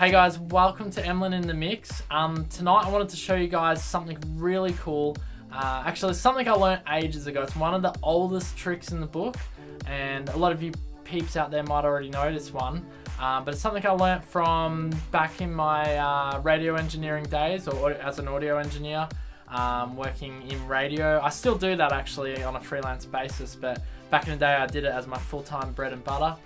Hey guys, welcome to Emlyn in the Mix. Tonight I wanted to show you guys something really cool. Actually, something I learned ages ago. It's one of the oldest tricks in the book, and a lot of you peeps out there might already know this one. But it's something I learned from back in my radio engineering days, or as an audio engineer, working in radio. I still do that actually on a freelance basis, but back in the day I did it as my full-time bread and butter.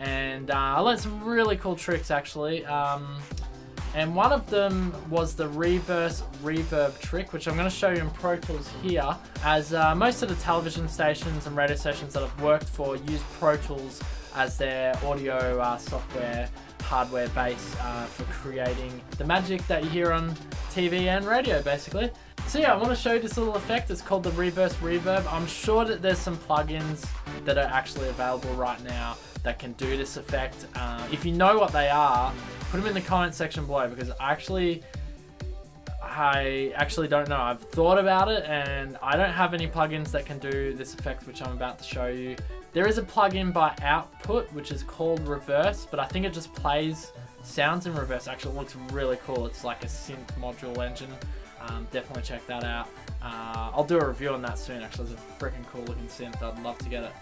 And I learned some really cool tricks actually, and one of them was the reverse reverb trick, which I'm going to show you in Pro Tools here, as most of the television stations and radio stations that I've worked for use Pro Tools as their audio software hardware base for creating the magic that you hear on TV and radio basically. So yeah, I want to show you this little effect. It's called the Reverse Reverb. I'm sure that there's some plugins that are actually available right now that can do this effect. If you know what they are, put them in the comment section below, because I actually don't know. I've thought about it and I don't have any plugins that can do this effect which I'm about to show you. There is a plugin by Output which is called Reverse, but I think it just plays sounds in reverse. Actually, it looks really cool. It's like a synth module engine. Definitely check that out. I'll do a review on that soon actually. It's a freaking cool looking synth. I'd love to get it.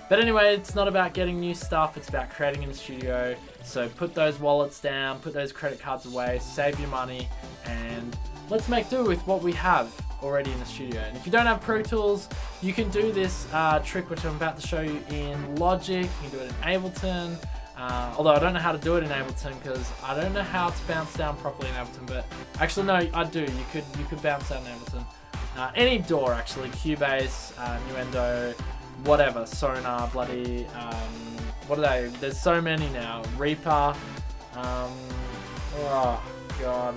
But anyway, it's not about getting new stuff, it's about creating in the studio. So put those wallets down, put those credit cards away, save your money, and let's make do with what we have already in the studio. And if you don't have Pro Tools, you can do this trick which I'm about to show you in Logic. You can do it in Ableton. Although I don't know how to do it in Ableton because I don't know how to bounce down properly in Ableton, but actually no, I do. You could bounce down in Ableton. Any DAW actually, Cubase, Nuendo, whatever, Sonar, bloody, what are they? There's so many now. Reaper, oh god,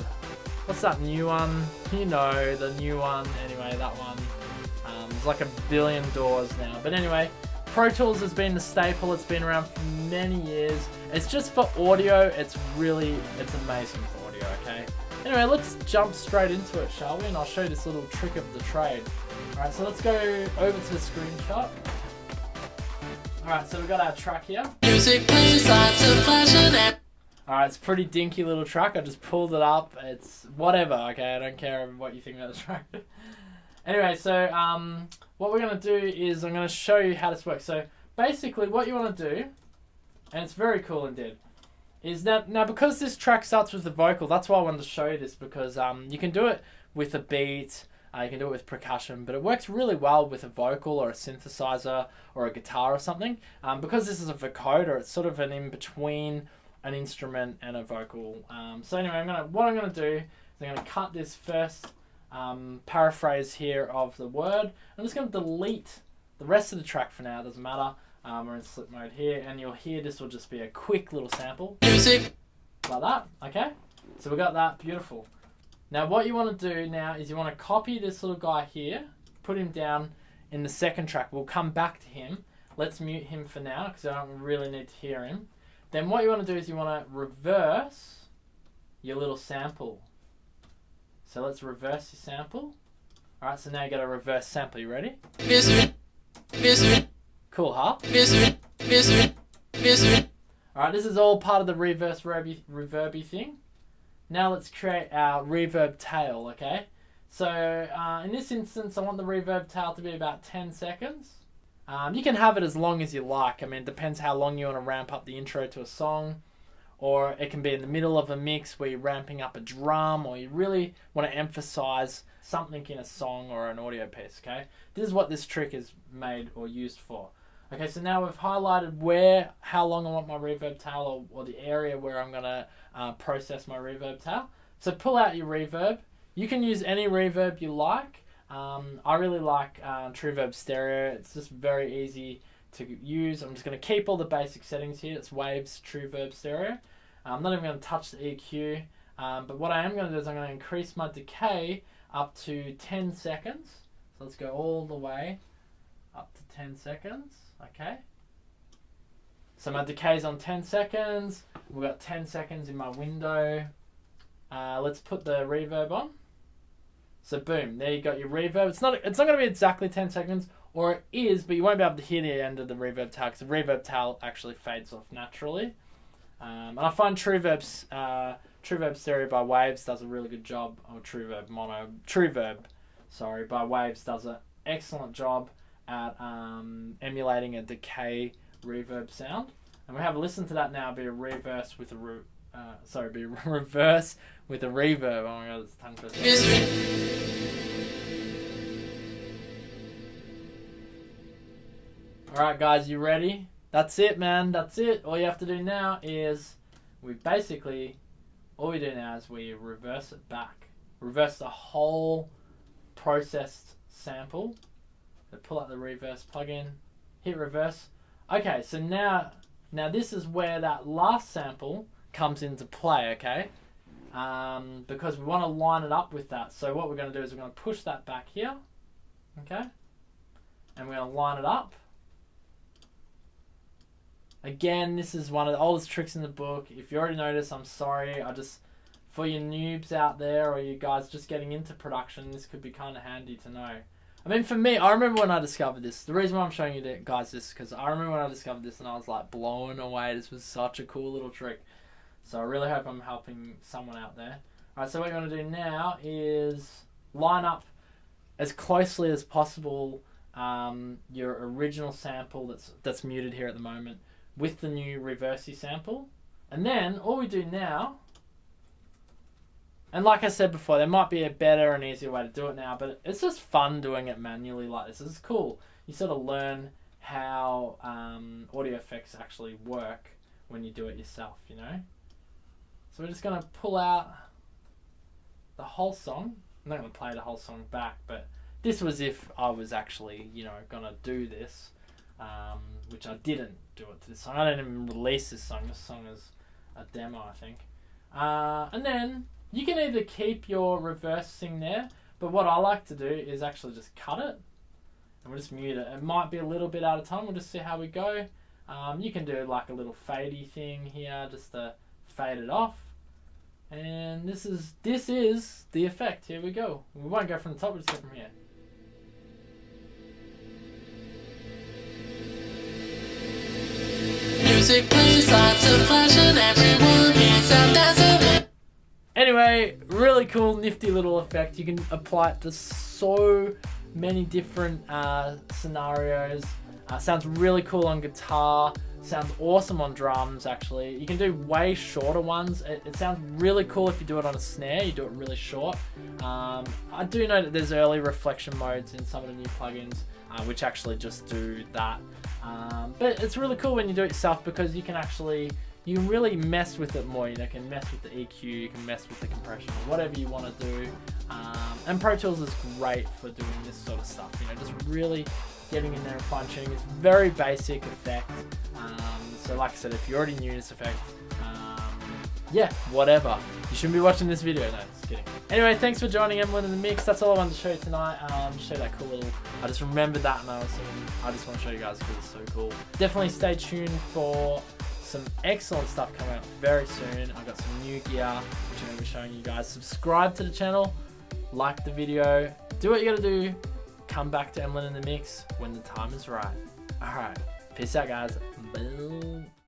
what's that new one? You know, the new one. Anyway, that one. There's like a billion DAWs now. But anyway, Pro Tools has been the staple. It's been around for many years. It's just for audio. It's amazing for audio, okay? Anyway, let's jump straight into it, shall we? And I'll show you this little trick of the trade. Alright, so let's go over to the screenshot. Alright, so we've got our track here. Music plays, lots of flashing. Alright, it's a pretty dinky little track. I just pulled it up. It's whatever, okay? I don't care what you think about the track. Anyway, so what we're going to do is I'm going to show you how this works. So basically what you want to do, and it's very cool indeed, is that now because this track starts with the vocal, that's why I wanted to show you this, because you can do it with a beat, you can do it with percussion, but it works really well with a vocal or a synthesizer or a guitar or something. Because this is a vocoder, it's sort of an in-between an instrument and a vocal. So anyway, what I'm going to do is I'm going to cut this first paraphrase here of the word. I'm just going to delete the rest of the track for now, it doesn't matter. We're in slip mode here, and you'll hear this will just be a quick little sample. Music. Like that, okay? So we got that, beautiful. Now what you want to do now is you want to copy this little guy here, put him down in the second track. We'll come back to him. Let's mute him for now because I don't really need to hear him. Then what you want to do is you want to reverse your little sample. So let's reverse your sample. Alright, so now you got a reverse sample. You ready? Cool, huh? Alright, this is all part of the reverse reverby thing. Now let's create our reverb tail, okay? So in this instance, I want the reverb tail to be about 10 seconds. You can have it as long as you like. I mean, it depends how long you want to ramp up the intro to a song. Or it can be in the middle of a mix where you're ramping up a drum, or you really want to emphasize something in a song or an audio piece, okay? This is what this trick is made or used for. Okay, so now we've highlighted how long I want my reverb tail, or the area where I'm going to process my reverb tail. So pull out your reverb. You can use any reverb you like. I really like TrueVerb Stereo. It's just very easy to use. I'm just going to keep all the basic settings here. It's Waves, TrueVerb Stereo. I'm not even going to touch the EQ, but what I am going to do is I'm going to increase my decay up to 10 seconds. So let's go all the way up to 10 seconds, okay? So my decay's on 10 seconds. We've got 10 seconds in my window. Let's put the reverb on. So boom, there you got your reverb. It's not going to be exactly 10 seconds, or it is, but you won't be able to hear the end of the reverb tail because the reverb tail actually fades off naturally. And I find True Verb Stereo by Waves does a really good job, or True Verb, sorry, by Waves does an excellent job at emulating a decay reverb sound. And we have a listen to that now, be a reverse with a reverse with a reverb. Oh my god, it's tongue twister. Alright guys, you ready? That's it, man, that's it. All you have to do now is all we do now is we reverse it back. Reverse the whole processed sample. So pull out the reverse plugin, hit reverse. Okay, so now this is where that last sample comes into play, okay? Because we want to line it up with that. So what we're going to do is we're going to push that back here, okay? And we're going to line it up. Again, this is one of the oldest tricks in the book. If you already noticed, I'm sorry. For you noobs out there or you guys just getting into production, this could be kind of handy to know. I mean, for me, I remember when I discovered this. The reason why I'm showing you guys this is because I remember when I discovered this and I was like blown away. This was such a cool little trick. So I really hope I'm helping someone out there. Alright, so what we're going to do now is line up as closely as possible your original sample that's muted here at the moment with the new reversey sample. And then all we do now, and like I said before, there might be a better and easier way to do it now, but it's just fun doing it manually like this. It's cool. You sort of learn how audio effects actually work when you do it yourself, you know? So we're just going to pull out the whole song. I'm not going to play the whole song back, but this was if I was actually, you know, going to do this, which I didn't do it to this song. I didn't even release this song. This song is a demo, I think. And then you can either keep your reversing there, but what I like to do is actually just cut it and we'll just mute it. It might be a little bit out of time. We'll just see how we go. You can do like a little fadey thing here just to fade it off. And this is the effect. Here we go. We won't go from the top, we'll just go from here. Music plays, lots of flash, and everyone gets out dancing. Anyway, really cool, nifty little effect. You can apply it to so many different scenarios. Sounds really cool on guitar. Sounds awesome on drums, actually. You can do way shorter ones. It sounds really cool if you do it on a snare. You do it really short. I do know that there's early reflection modes in some of the new plugins, which actually just do that. But it's really cool when you do it yourself because you can really mess with it more. You know, you can mess with the EQ, you can mess with the compression, whatever you want to do. And Pro Tools is great for doing this sort of stuff. You know, just really getting in there and fine tuning. It's very basic effect. So like I said, if you already knew this effect, yeah, whatever. You shouldn't be watching this video. No, just kidding. Anyway, thanks for joining Emlyn in the mix. That's all I wanted to show you tonight. Show that cool little. I just remembered that, and I just want to show you guys because it's so cool. Definitely stay tuned for some excellent stuff coming out very soon. I've got some new gear which I'm going to be showing you guys. Subscribe to the channel, like the video, do what you got to do. Come back to Emlyn in the mix when the time is right. Alright, peace out guys. Boom.